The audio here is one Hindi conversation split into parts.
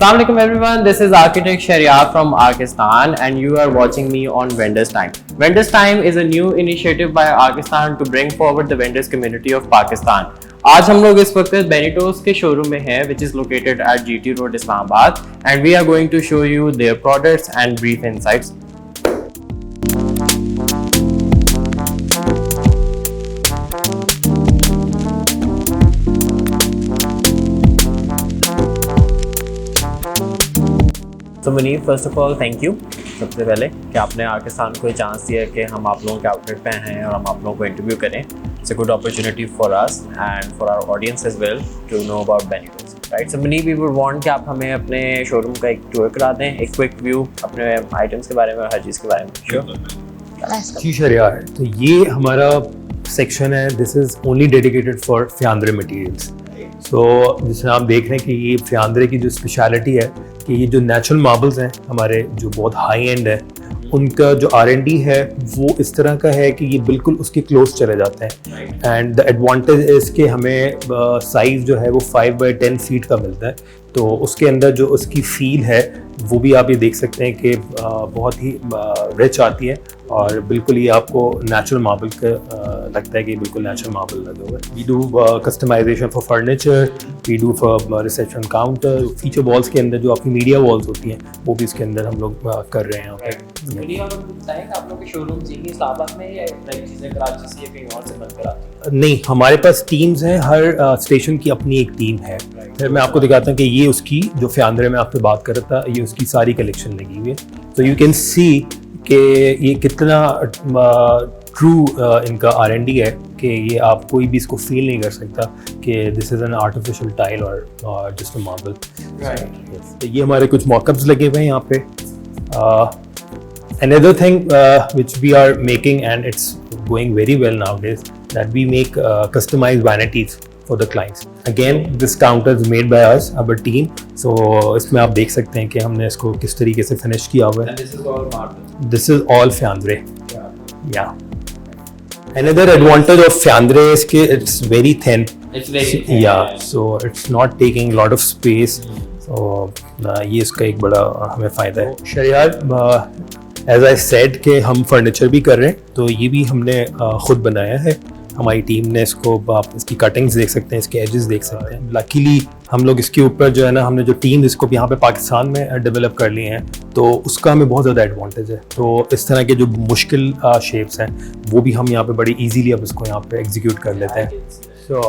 Assalamu alaikum everyone, this is architect Shariar from Arkistan and you are watching me on Vendors Time. Vendors Time is a new initiative by Arkistan to bring forward the vendors community of Pakistan. आज हम लोग इस वक्त बेनिटोस के शोरूम में हैं which is located at GT Road Islamabad and we are going to show you their products and brief insights. तो Munir, first of all thank you सबसे पहले कि आपने आर्किस्तान को ये चांस दिया कि हम आप लोगों के आउटलेट पे हैं और हम आप लोगों को इंटरव्यू करें. It's a good opportunity for us and for our audience as well to know about Benitos, right. So Munir, we would want कि आप हमें अपने शोरूम का एक टूर करा दें, एक क्विक व्यू अपने आइटम्स के बारे में, हर चीज़ के बारे में. श्योर जी शरियार, तो ये हमारा सेक्शन है. This is only dedicated for Fiandre materials. So जिसमें आप देख रहे हैं कि ये फ्यांद्रे की जो स्पेशलिटी है कि ये जो नेचुरल मार्बल्स हैं हमारे, जो बहुत हाई एंड है, उनका जो R&D है वो इस तरह का है कि ये बिल्कुल उसके क्लोज चले जाते हैं. एंड द एडवांटेज इज़ कि हमें साइज़ जो है वो 5x10 फीट का मिलता है. तो उसके अंदर जो उसकी फील है वो भी आप ये देख सकते हैं कि बहुत ही रिच आती है और बिल्कुल ये आपको नेचुरल मार्बल का लगता है कि बिल्कुल नेचुरल मार्बल लगा हुआ है. We do customization for furniture, we do for reception counter. Feature walls के अंदर जो आपकी मीडिया वॉल्स होती हैं वो भी इसके अंदर हम लोग कर रहे हैं यहाँ पे. आप लोग के शोरूम्स यही इस्लामाबाद में या चीज़ें कराची से कहीं और से बनकर आती हैं? नहीं, हमारे पास टीम्स हैं, हर स्टेशन की अपनी एक टीम है. फिर मैं आपको दिखाता हूँ कि ये उसकी जो फ्यांद्रे में आपसे बात कर रहा था, ये उसकी सारी कलेक्शन लगी हुई है. तो यू कैन सी कि ये कितना ट्रू इनका R&D है कि ये आप कोई भी इसको फील नहीं कर सकता कि this is an artificial tile और जस्ट अ मार्बल. तो ये हमारे कुछ मॉकअप्स लगे हुए हैं यहाँ पे. Another thing which we are making and it's going very well nowadays, that we make customized vanities for the clients. Again, this counter is made by us, our team. So इसमें आप देख सकते हैं कि हमने इसको किस तरीके से फिनिश किया हुआ है. And this is all marble. This is all Fyandre. Yeah. Another advantage of Fyandre is कि it's very thin. It's very thin. Yeah. So it's not taking a lot of space. So ये इसका एक बड़ा हमें फ़ायदा है. शरियार, एज आई सेड कि हम फर्नीचर भी कर रहे हैं, तो ये भी हमने खुद बनाया है. हमारी टीम ने इसको, आप इसकी कटिंग्स देख सकते हैं, इसके एजेस देख सकते हैं. लकीली हम लोग इसके ऊपर जो है ना, हमने जो टीम इसको यहाँ पे पाकिस्तान में डेवलप कर लिए हैं, तो उसका हमें बहुत ज़्यादा एडवांटेज है. तो इस तरह के जो मुश्किल शेप्स हैं वो भी हम यहाँ पे बड़ी ईजीली अब इसको यहाँ पे एग्जीक्यूट कर लेते हैं. सो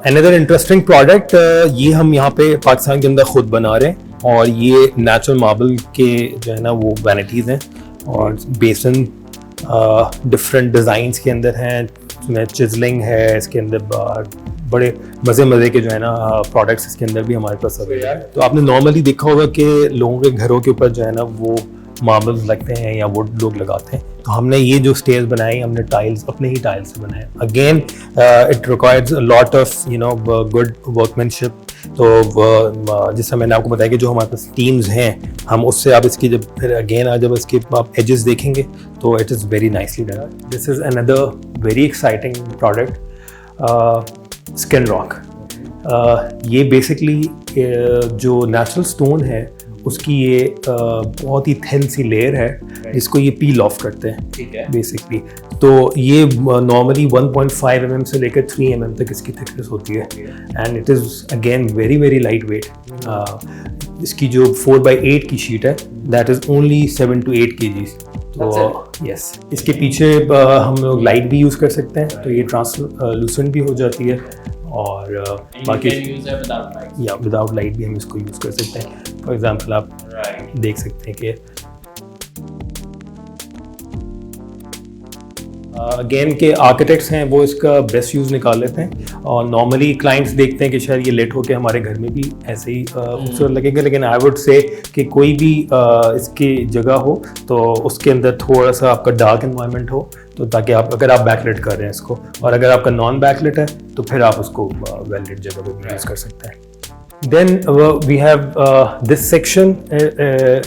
अनदर इंटरेस्टिंग प्रोडक्ट, ये हम यहाँ पे पाकिस्तान के अंदर खुद बना रहे हैं और ये नेचुरल मार्बल के जो है ना वो वैनिटीज़ हैं और बेसन डिफरेंट डिज़ाइंस के अंदर हैं. इसमें चिजलिंग है, इसके अंदर बड़े मज़े के जो है ना प्रोडक्ट्स इसके अंदर भी हमारे पास अवेलेबल है. तो आपने नॉर्मली देखा होगा कि लोगों के घरों के ऊपर जो है ना वो मार्बल्स लगते हैं या वुड लोग लगाते हैं. तो हमने ये जो स्टेयर्स बनाई, हमने टाइल्स अपने ही टाइल्स से बनाए. Again it requires a lot of good workmanship. तो जिससे मैंने आपको बताया कि जो हमारे पास टीम्स हैं, हम उससे आप इसकी जब फिर अगेन जब इसके आप एजेस देखेंगे तो it is very nicely done. This is another very exciting product, skin rock. ये बेसिकली जो नेचुरल स्टोन है उसकी ये बहुत ही थिन सी लेयर है जिसको ये पील ऑफ करते हैं बेसिकली. तो ये नॉर्मली 1.5 mm से लेकर 3 mm तक इसकी थिकनेस होती है and it is again very very light weight. इसकी जो 4x8 की शीट है that is only 7 to 8 kgs. तो यस, इसके पीछे हम लोग लाइट भी यूज़ कर सकते हैं, तो ये ट्रांसलूसेंट भी हो जाती है और बाकी या विदाउट लाइट भी हम इसको यूज़ कर सकते हैं. फॉर एग्जांपल आप देख सकते हैं कि अगेन के आर्किटेक्ट्स हैं वो इसका बेस्ट यूज़ निकाल लेते हैं और नॉर्मली क्लाइंट्स देखते हैं कि शायद ये लेट होकर हमारे घर में भी ऐसे ही खूबसूरत लगेगा. लेकिन आई वुड से कि कोई भी इसकी जगह हो तो उसके अंदर थोड़ा सा आपका डार्क एनवायरनमेंट हो, तो ताकि आप अगर आप बैकलिट कर रहे हैं इसको, और अगर आपका नॉन बैकलिट है तो फिर आप उसको वेल लिट जगह पर यूज़ कर सकते हैं. Then we have this section,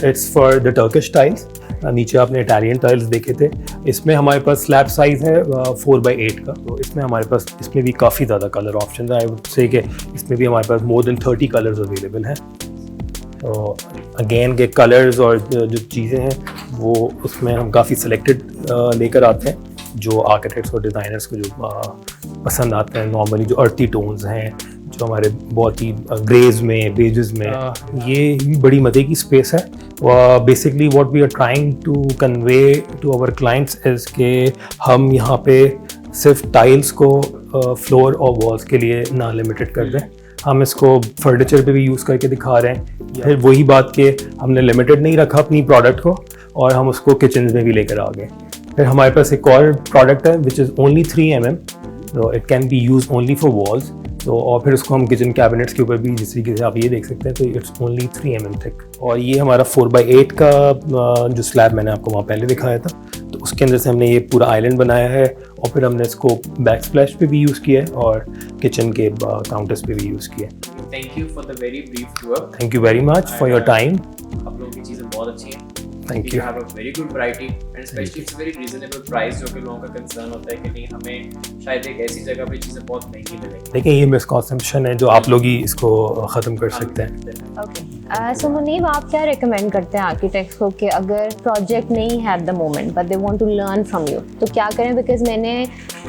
it's for the Turkish tiles. नीचे आपने इटालियन टाइल्स देखे थे. इसमें हमारे पास स्लैब साइज़ है 4x8 का. तो इसमें हमारे पास इसमें भी काफ़ी ज़्यादा कलर ऑप्शन है. आई वुड से कि इसमें भी हमारे पास मोर देन 30 कलर्स अवेलेबल हैं. तो अगेन के कलर्स और जो चीज़ें हैं वो उसमें हम काफ़ी सिलेक्टेड लेकर आते हैं, जो आर्किटेक्ट्स और डिज़ाइनर्स को जो पसंद आते हैं। नॉर्मली जो अर्थी टोन्स हैं, जो हमारे बहुत ही ग्रेज में, बेजेस में, ये बड़ी मज़े की स्पेस है। Basically what we are trying to convey to our clients is के हम यहाँ पे सिर्फ टाइल्स को फ्लोर और वॉल्स के लिए ना लिमिटेड कर दें, हम इसको फर्नीचर पे भी यूज़ करके दिखा रहे हैं। फिर वही बात कि हमने लिमिटेड नहीं रखा अपनी प्रोडक्ट को, और हम उसको किचन में भी लेकर आ गए। फिर हमारे पास एक और प्रोडक्ट है विच इज़ ओनली 3 mm, तो it can be use only for walls. तो और फिर उसको हम किचन कैबिनेट्स के ऊपर भी जिस तरीके से आप ये देख सकते हैं, तो इट्स ओनली 3 mm थिक। और ये हमारा 4x8 का जो स्लैब मैंने आपको वहाँ पहले दिखाया था, तो उसके अंदर से हमने ये पूरा आइलैंड बनाया है, और फिर हमने इसको बैक स्प्लैश पे भी यूज़ किया है और किचन के काउंटर्स पे भी यूज़ किया है। Thank you for the very brief tour. Thank you very much for your time. आप लोगों की चीज़ें बहुत अच्छी हैं। Thank you. You have a very good variety and especially it's a very reasonable price, जो कि लोगों का कंसर्न होता है कि नहीं हमें शायद एक ऐसी जगह पे चीज़ें बहुत महंगी मिलेंगी। देखिए ये मिसकॉन्सेप्शन है जो आप लोग ही इसको ख़त्म कर सकते हैं। ओके, सो मुनीब, आप क्या रिकमेंड करते हैं आर्किटेक्ट्स को कि अगर प्रोजेक्ट नहीं है at the moment but they want to learn from you, तो क्या करें? बिकॉज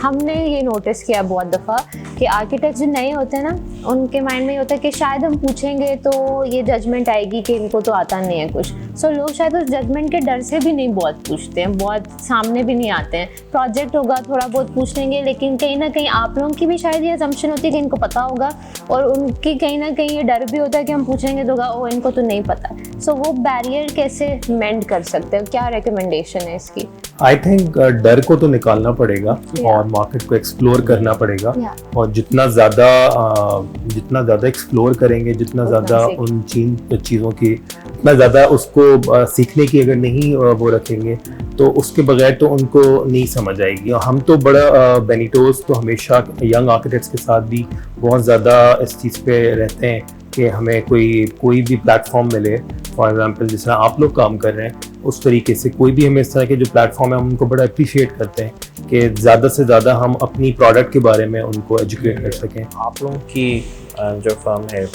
हमने ये नोटिस किया बहुत दफ़ा कि आर्किटेक्ट जो नए होते हैं ना, उनके माइंड में ये होता है कि शायद हम पूछेंगे तो ये जजमेंट आएगी कि इनको तो आता नहीं है कुछ। सो लोग शायद उस जजमेंट के डर से भी नहीं बहुत पूछते हैं, बहुत सामने भी नहीं आते हैं। प्रोजेक्ट होगा थोड़ा बहुत पूछ लेंगे, लेकिन कहीं ना कहीं आप लोगों की भी शायद ये असम्पशन होती है कि इनको पता होगा, और उनकी कहीं ना कहीं ये डर भी होता है कि हम पूछेंगे तो ओ इनको तो नहीं पता। सो वो बैरियर कैसे मेंड कर सकते हैं? क्या रिकमेंडेशन है इसकी? आई थिंक डर को तो निकालना पड़ेगा और मार्केट को एक्सप्लोर करना पड़ेगा, और जितना ज़्यादा एक्सप्लोर करेंगे, जितना ज़्यादा उन चीज़ों की, इतना ज़्यादा उसको सीखने की अगर नहीं वो रखेंगे, तो उसके बगैर तो उनको नहीं समझ आएगी। और हम तो बड़ा बेनिटोज तो हमेशा यंग आर्किटेक्ट्स के साथ भी बहुत ज़्यादा इस चीज़ पे रहते हैं कि हमें कोई भी प्लेटफॉर्म मिले, फॉर एग्जांपल जिस तरह आप लोग काम कर रहे हैं उस तरीके से कोई भी हमें इस तरह के जो प्लेटफॉर्म है हम उनको बड़ा अप्रिशिएट करते हैं कि ज़्यादा से ज़्यादा हम अपनी प्रोडक्ट के बारे में उनको एजुकेट कर सकें। आप लोगों की जो फर्म है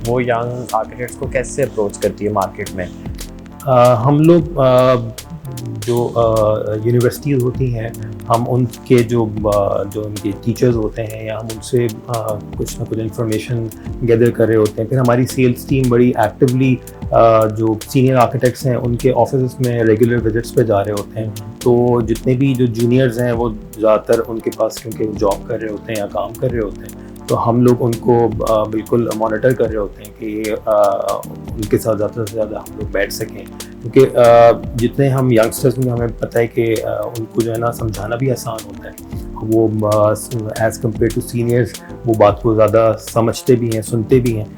वो यंग आर्किटेक्ट्स को कैसे अप्रोच करती है मार्केट में? हम लोग जो यूनिवर्सिटीज़ होती हैं, हम उनके जो उनके टीचर्स होते हैं, या हम उनसे कुछ ना कुछ इन्फॉर्मेशन गैदर कर रहे होते हैं। फिर हमारी सेल्स टीम बड़ी एक्टिवली जो सीनियर आर्किटेक्ट्स हैं उनके ऑफिस में रेगुलर विजिट्स पे जा रहे होते हैं। तो जितने भी जो जूनियर्स हैं वो ज़्यादातर उनके पास, क्योंकि वो जॉब कर रहे होते हैं या काम कर रहे होते हैं, तो हम लोग उनको बिल्कुल मॉनिटर कर रहे होते हैं कि उनके साथ ज़्यादा से ज़्यादा हम लोग बैठ सकें, क्योंकि जितने हम यंगस्टर्स में हमें पता है कि उनको जो है ना समझाना भी आसान होता है। वो एज़ कम्पेयर टू सीनियर्स वो बात को ज़्यादा समझते भी हैं, सुनते भी हैं।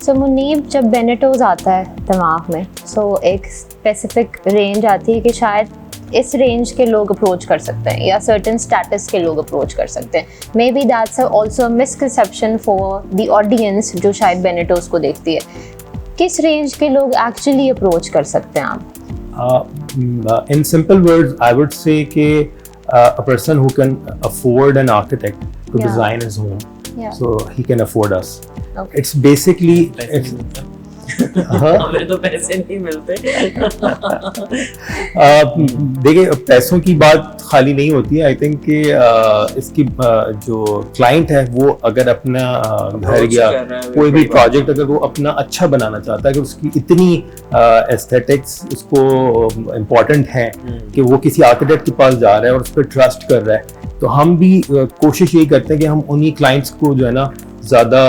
सो मुनीब, जब बेनेटोज आता है दिमाग में, सो एक स्पेसिफिक रेंज आती है कि शायद इस रेंज के लोग अप्रोच कर सकते हैं या सर्टेन स्टेटस के लोग अप्रोच कर सकते हैं। May be that's also misconception for the audience जो शायद बेनेटोज को देखती है। किस रेंज के लोग एक्चुअली अप्रोच कर सकते हैं आप? In simple words, I would say कि a person who can afford an architect to design his home, so he can afford us. Okay. It's basically हमें तो पैसे नहीं मिलते। देखिए पैसों की बात खाली नहीं होती है। आई थिंक कि इसकी जो क्लाइंट है वो अगर अपना घर या कोई भी प्रोजेक्ट अगर वो अपना अच्छा बनाना चाहता है, कि उसकी इतनी एस्थेटिक्स उसको इम्पोर्टेंट है कि वो किसी आर्किटेक्ट के पास जा रहा है और उस पर ट्रस्ट कर रहा है, तो हम भी कोशिश यही करते हैं कि हम उन्हीं क्लाइंट्स को जो है ना ज़्यादा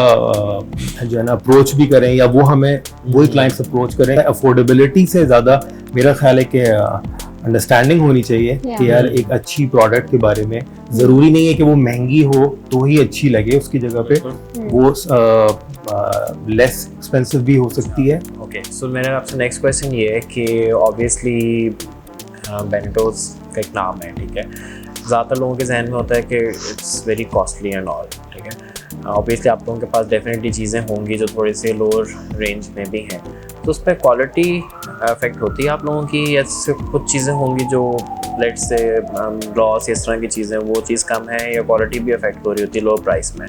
जो है ना अप्रोच भी करें, या वो हमें वही क्लाइंट्स अप्रोच करें। अफोर्डेबिलिटी से ज़्यादा मेरा ख्याल है कि अंडरस्टैंडिंग होनी चाहिए कि यार एक अच्छी प्रोडक्ट के बारे में ज़रूरी नहीं है कि वो महंगी हो तो ही अच्छी लगे, उसकी जगह पे वो लेस एक्सपेंसिव भी हो सकती है। ओके, सो मेरा आपसे नेक्स्ट क्वेश्चन ये है कि ऑब्वियसली बेनेटोज का एक नाम है, ठीक है, ज़्यादातर लोगों के जहन में होता है कि it's very costly and all, ठीक है। ऑब्वियसली आप लोगों के पास डेफिनेटली चीज़ें होंगी जो थोड़ी सी लोअर रेंज में भी हैं, तो उस पर क्वालिटी अफेक्ट होती है आप लोगों की, या कुछ चीज़ें होंगी जो लेट्स से ग्लॉस इस तरह की चीज़ें वो चीज़ कम है, या क्वालिटी भी अफेक्ट हो रही होती है लोअर प्राइस में?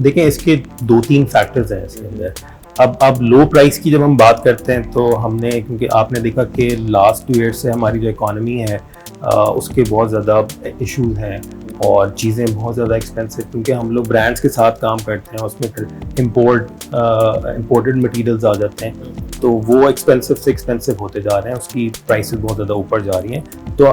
देखें इसके 2-3 फैक्टर्स हैं इसके अंदर। अब लो प्राइस की जब हम बात करते हैं तो हमने, क्योंकि आपने देखा कि लास्ट 2 ईयर से हमारी जो इकॉनमी है उसके बहुत ज़्यादा इश्यूज हैं और चीज़ें बहुत ज़्यादा एक्सपेंसिव, क्योंकि हम लोग ब्रांड्स के साथ काम करते हैं, उसमें फिर इम्पोर्टेड मटेरियल्स आ जाते हैं, तो वो एक्सपेंसिव से एक्सपेंसिव होते जा रहे हैं, उसकी प्राइसेस बहुत ज़्यादा ऊपर जा रही हैं। तो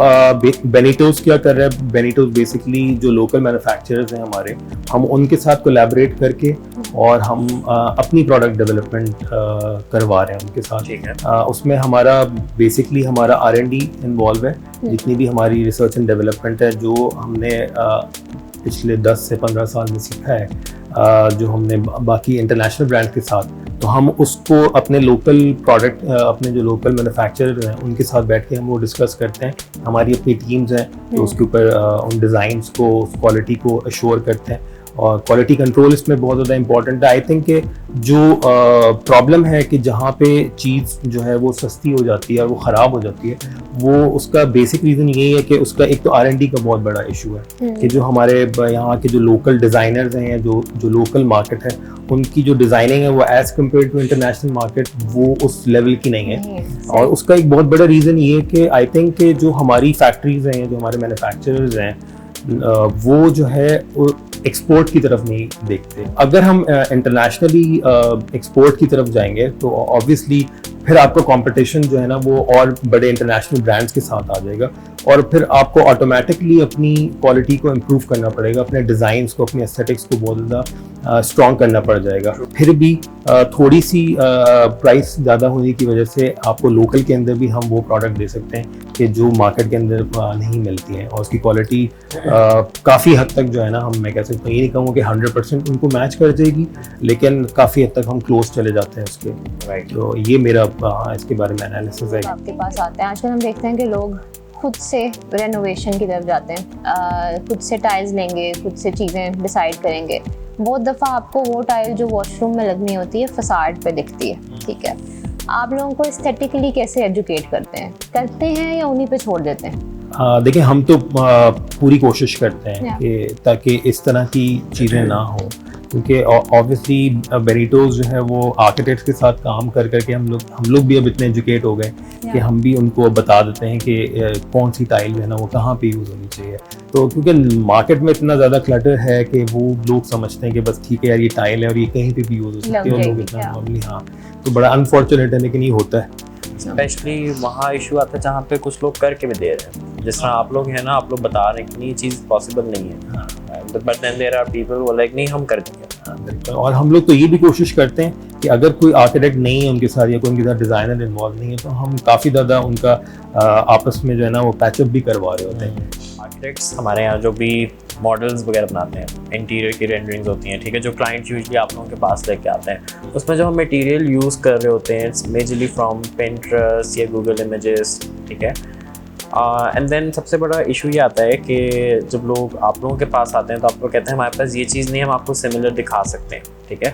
बेनीटोज़ क्या कर रहा है, बेनीटोज़ बेसिकली जो लोकल मैन्युफैक्चरर्स हैं हमारे, हम उनके साथ कोलैबोरेट करके और हम अपनी प्रोडक्ट डेवलपमेंट करवा रहे हैं उनके साथ। ठीक है। उसमें हमारा बेसिकली हमारा R&D इन्वॉल्व है, जितनी भी हमारी रिसर्च एंड डेवलपमेंट है जो हमने पिछले 10 से 15 साल में सीखा है, जो हमने बाकी इंटरनेशनल ब्रांड के साथ, तो हम उसको अपने लोकल प्रोडक्ट, अपने जो लोकल मैन्युफैक्चरर हैं उनके साथ बैठ के हम वो डिस्कस करते हैं। हमारी अपनी टीम्स हैं जो उसके ऊपर उन डिज़ाइंस को, उस क्वालिटी को अश्योर करते हैं और क्वालिटी कंट्रोल इसमें बहुत ज़्यादा इंपॉर्टेंट है। आई थिंक कि जो प्रॉब्लम है कि जहाँ पे चीज़ जो है वो सस्ती हो जाती है और वो ख़राब हो जाती है, वो उसका बेसिक रीज़न यही है कि उसका एक तो R&D का बहुत बड़ा इशू है कि जो हमारे यहाँ के जो लोकल डिज़ाइनर्स हैं, जो लोकल मार्केट है, उनकी जो डिज़ाइनिंग है वो as compare to international market वो उस लेवल की नहीं है। और उसका एक बहुत बड़ा रीज़न ये है कि आई थिंक कि जो हमारी फैक्ट्रीज़ हैं, जो हमारे मैन्युफैक्चरर्स हैं, वो जो है एक्सपोर्ट की तरफ नहीं देखते। अगर हम इंटरनेशनली एक्सपोर्ट की तरफ जाएंगे तो ऑब्वियसली फिर आपका कंपटीशन जो है ना वो और बड़े इंटरनेशनल ब्रांड्स के साथ आ जाएगा और फिर आपको ऑटोमेटिकली अपनी क्वालिटी को इम्प्रूव करना पड़ेगा, अपने डिज़ाइंस को, अपने एस्थेटिक्स को बहुत ज़्यादा स्ट्रॉन्ग करना पड़ जाएगा। फिर भी थोड़ी सी प्राइस ज़्यादा होने की वजह से आपको लोकल के अंदर भी हम वो प्रोडक्ट दे सकते हैं कि जो मार्केट के अंदर नहीं मिलती हैं और उसकी क्वालिटी काफ़ी हद तक जो है ना, मैं कह सकता हूँ, ये नहीं कहूँगा कि 100% उनको मैच कर जाएगी, लेकिन काफ़ी हद तक हम क्लोज चले जाते हैं उसके। राइट। तो ये मेरा इसके बारे में एनालिसिस है। आपके पास आते हैं, आजकल हम देखते हैं कि लोग खुद से रेनोवेशन की तरफ जाते हैं, खुद से टाइल्स लेंगे, खुद से चीज़ें डिसाइड करेंगे। बहुत दफ़ा आपको वो टाइल जो वॉशरूम में लगनी होती है फसाड पे दिखती है, ठीक है। आप लोगों को एस्थेटिकली कैसे एजुकेट करते हैं या उन्हीं पे छोड़ देते हैं? देखिए, हम तो पूरी कोशिश करते हैं कि ताकि इस तरह की चीज़ें ना हो, क्योंकि ऑब्वियसली बेनीटोज़ जो है वो आर्किटेक्ट्स के साथ काम कर करके हम लोग भी अब इतने एजुकेट हो गए कि हम भी उनको बता देते हैं कि कौन सी टाइल जो है ना वो कहाँ पे यूज़ होनी चाहिए। तो क्योंकि मार्केट में इतना ज़्यादा क्लटर है कि वो लोग समझते हैं कि बस ठीक है यार, ये टाइल है और ये कहीं पे भी यूज़ हो सकती है, और लोग इतना नॉर्मली, हाँ, तो बड़ा अनफॉर्चुनेट है लेकिन ये होता है। स्पेशली वहाँ इशू आता है जहाँ पे कुछ लोग करके भी दे रहे हैं, जिस तरह आप लोग हैं ना, आप लोग बता रहे हैं कि ये चीज़ पॉसिबल नहीं है, but then there are people वो लाइक नहीं, हम कर देंगे। और हम लोग तो ये भी कोशिश करते हैं कि अगर कोई आर्किटेक्ट नहीं है उनके साथ या कोई उनके साथ डिज़ाइनर इन्वॉल्व नहीं है, तो हम काफ़ी ज़्यादा उनका आपस में जो है ना वो पैचअप भी करवा रहे होते हैं। आर्किटेक्ट्स हमारे यहाँ जो भी मॉडल्स वगैरह बनाते हैं, इंटीरियर की रेंडरिंग्स होती हैं, ठीक है, जो क्लाइंट यूजुअली आप लोगों के पास लेके आते हैं, उसमें जो हम मटेरियल यूज़ कर रहे होते हैं इट्स मेजरली फ्रॉम Pinterest या गूगल इमेजेस, ठीक है। एंड देन सबसे बड़ा इशू ये आता है कि जब लोग आप लोगों के पास आते हैं तो आप लोग कहते हैं हमारे पास ये चीज़ नहीं है, हम आपको सिमिलर दिखा सकते हैं, ठीक है,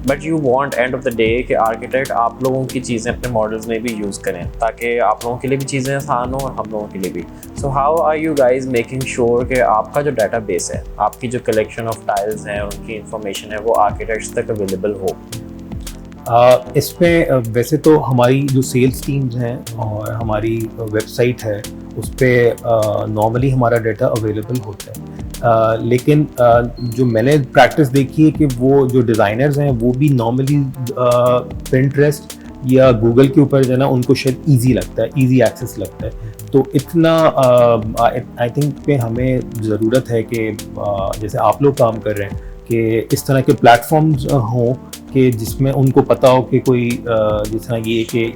but you want end of the day कि आर्किटेक्ट आप लोगों की चीज़ें अपने मॉडल्स में भी यूज़ करें ताकि आप लोगों के लिए भी चीज़ें आसान हो और हम लोगों के लिए भी। So how are you guys making sure कि आपका जो डाटा बेस है, आपकी जो कलेक्शन ऑफ टाइल्स हैं, उनकी इंफॉर्मेशन है, वो आर्किटेक्ट्स तक अवेलेबल हो? इसमें वैसे तो हमारी जो सेल्स टीम्स हैं और हमारी वेबसाइट है उस पर नॉर्मली हमारा डाटा अवेलेबल होता है, लेकिन जो मैंने प्रैक्टिस देखी है कि वो जो डिज़ाइनर्स हैं वो भी नॉर्मली Pinterest या गूगल के ऊपर जो है ना उनको शायद ईजी लगता है, ईजी एक्सेस लगता है। तो इतना आई थिंक पे हमें ज़रूरत है कि जैसे आप लोग काम कर रहे हैं कि इस तरह के प्लेटफॉर्म्स हों कि जिसमें उनको पता हो कि कोई जिस तरह ये कि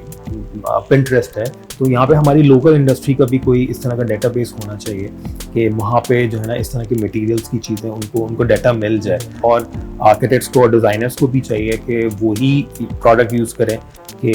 Pinterest है, तो यहाँ पे हमारी लोकल इंडस्ट्री का भी कोई इस तरह का डेटाबेस होना चाहिए कि वहाँ पे जो है ना इस तरह के मटेरियल्स की चीज़ें उनको डाटा मिल जाए। और आर्किटेक्ट्स को और डिज़ाइनर्स को भी चाहिए कि वही प्रोडक्ट यूज़ करें कि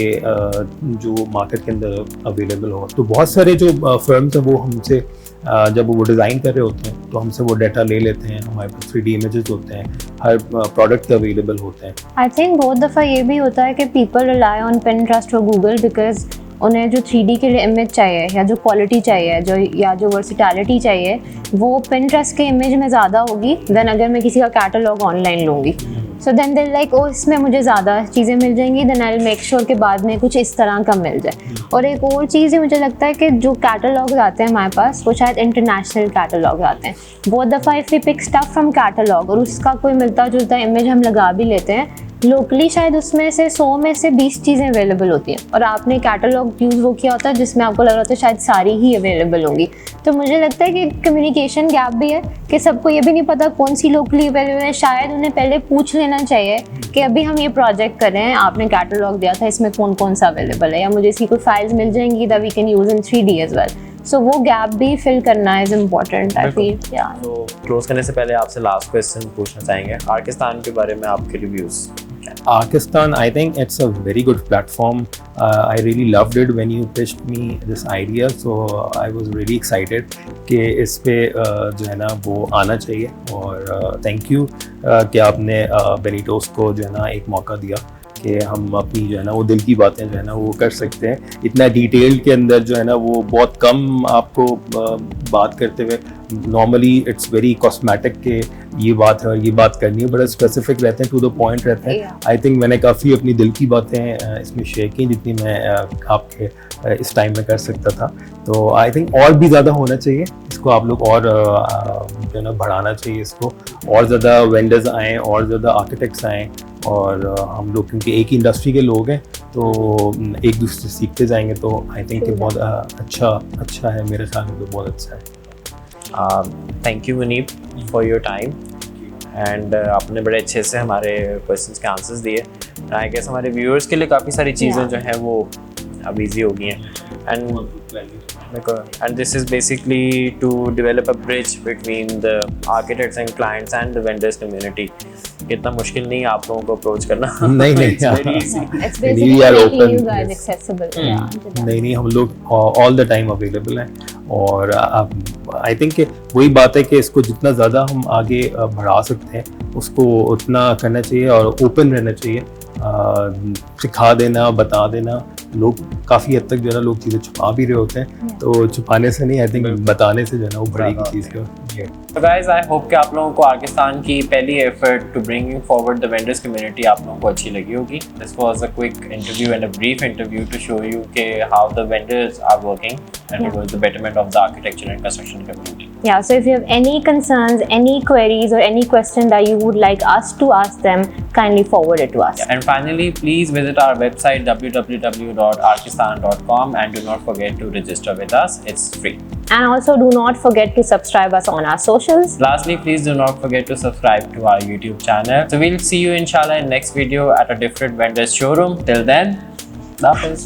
जो मार्केट के अंदर अवेलेबल हो। तो बहुत सारे जो फर्म्स हैं वो हमसे जब वो डिज़ाइन कर रहे होते हैं तो हमसे वो डाटा ले लेते हैं, हमारे पास 3D इमेजेस होते हैं, हर प्रोडक्ट के अवेलेबल होते हैं। आई थिंक बहुत दफ़ा ये भी होता है कि पीपल रिलाई ऑन Pinterest और गूगल बिकॉज उन्हें जो 3D के लिए इमेज चाहिए या जो क्वालिटी चाहिए जो वर्सिटैलिटी चाहिए वो Pinterest के इमेज में ज़्यादा होगी देन अगर मैं किसी का कैटलॉग ऑनलाइन लूँगी। So then they like oh इसमें मुझे ज़्यादा चीज़ें मिल जाएंगी, then I will make sure कि बाद में कुछ इस तरह का मिल जाए। और एक और चीज़ है, मुझे लगता है कि जो कैटलॉग्स आते हैं हमारे पास वो शायद इंटरनेशनल कैटलॉग आते हैं। बहुत दफ़ा if we pick stuff from catalogue और उसका कोई मिलता जुलता इमेज हम लगा भी लेते हैं, लोकली शायद उसमें से 100 में से 20 चीज़ें अवेलेबल होती हैं और आपने कैटलॉग यूज़ वो किया होता है जिसमें आपको लग रहा होता है शायद सारी ही अवेलेबल होंगी। तो मुझे लगता है कि कम्युनिकेशन गैप भी है कि सबको ये भी नहीं पता कौन सी लोकली अवेलेबल है। शायद उन्हें पहले पूछ लेना चाहिए कि अभी हम ये प्रोजेक्ट कर रहे हैं, आपने कैटलॉग दिया था, इसमें कौन कौन सा अवेलेबल है, या मुझे इसकी कोई फाइल्स मिल जाएंगी that we can use in 3D as well. So वो गैप भी फिल करना इज इम्पोर्टेंट आई फील। तो क्लोज करने से पहले आपसे लास्ट क्वेश्चन पूछना चाहेंगे, आर्किस्तान के बारे में आपके reviews. Arkistan, I think it's a very good platform. I really loved it when you pitched me this idea, so I was really excited कि इस पे जो है ना वो आना चाहिए। और thank you कि आपने बेनिटोस को जो है ना एक मौका दिया कि हम अपनी जो है ना वो दिल की बातें जो है ना वो कर सकते हैं। इतना डिटेल के अंदर जो है ना वो बहुत कम आपको बात करते हुए, नॉर्मली इट्स वेरी कॉस्मेटिक के ये बात है और ये बात करनी है, बड़ा स्पेसिफिक रहते हैं, टू द पॉइंट रहते हैं। आई थिंक मैंने काफ़ी अपनी दिल की बातें इसमें शेयर की जितनी मैं आपके इस टाइम में कर सकता था। तो आई थिंक और भी ज़्यादा होना चाहिए इसको, आप लोग और जो है ना बढ़ाना चाहिए इसको, और ज़्यादा वेंडर्स आएँ और ज़्यादा आर्किटेक्ट्स आएँ और हम लोग क्योंकि एक ही इंडस्ट्री के लोग हैं तो एक दूसरे से सीखते जाएंगे। तो आई थिंक बहुत अच्छा है, मेरे ख्याल में तो बहुत अच्छा है। Thank you Munib for your time and आपने बड़े अच्छे से हमारे क्वेश्चंस के आंसर्स दिए। आई गेस हमारे व्यूअर्स के लिए काफ़ी सारी चीज़ें जो हैं वो अब ईजी हो गई हैं and this is basically to develop a bridge between the architects and clients and the vendors community. इतना मुश्किल नहीं है आप लोगों को अप्रोच करना। नहीं It's very easy. It's basically making you guys accessible. नहीं हम लोग ऑल द टाइम अवेलेबल हैं। और आई थिंक वही बात है कि इसको जितना ज़्यादा हम आगे बढ़ा सकते हैं उसको उतना करना चाहिए और ओपन रहना चाहिए। सिखा देना, बता देना, लोग काफ़ी हद तक जो है ना लोग चीज़ें छुपा भी रहे होते हैं, तो छुपाने से नहीं, आई थिंक बताने से जो है ना वो बढ़ेगी चीज़ को। तो गाइस आई होप कि आप लोगों को आर्किस्तान की पहली effort to bringing forward the vendors community आप लोगों को अच्छी लगी होगी। This was a quick interview and a brief interview to show you के how the vendors are working and towards the betterment of the architecture and construction community. Yeah, so if you have any concerns, any queries or any question that you would like us to ask them, kindly forward it to us. And finally, please visit our website www.arkistan.com and do not forget to register with us. It's free. And also do not forget to subscribe us on our socials. Lastly, please do not forget to subscribe to our YouTube channel. So we'll see you inshallah in next video at a different vendor's showroom. Till then, Hafiz.